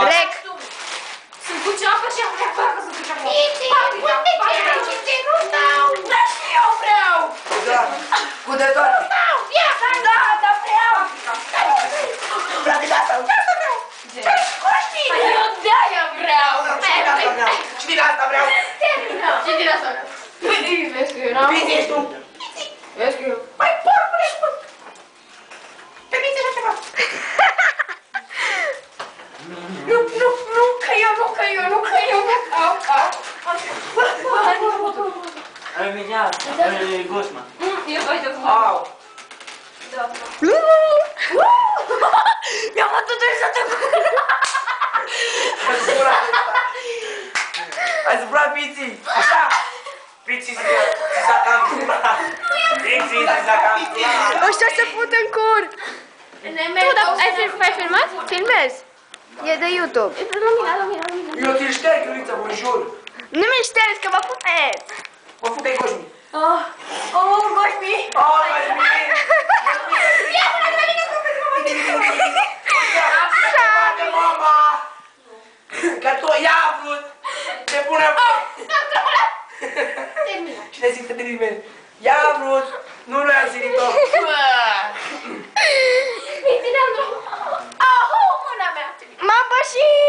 Rec! Sunt cu ceapă și am vrea să sunt cu ceapă. Pici, unde ce? Nu stau! Da, și eu vreau! Da, cu de toate. Stau, ia! Da, vreau! Vreau de asta. Hai, eu de-aia vreau! Și din asta vreau. Și din asta vreau. Vezi că eu n-am... Pici ești tu. Vezi că eu... Mai porcule și porc! Pe mine așa ceva! Nu, că eu nu. Au. Ai imediat, e gosma. Eu voi de Au. Mi-am atuturizat în gură! Ai supărat Pici. Așa. Pici s-a cam supărat. Pici s-a cam supărat. Ăștia se fut în cur! Tu, dar ai filmat? Filmezi! E de YouTube. Lumina. Eu ți-l șterg, Iulița, vă jur. Nu mi ștergi că mă puteți! Mă futeai Cosmi. Goșmi! Ia până de la mine să Bate mama! Că tu i-a vrut! Te pune... Cine zic să te nimeni? I-a vrut! Nu noi am sirit-o! Mâna mea! M-am pășit!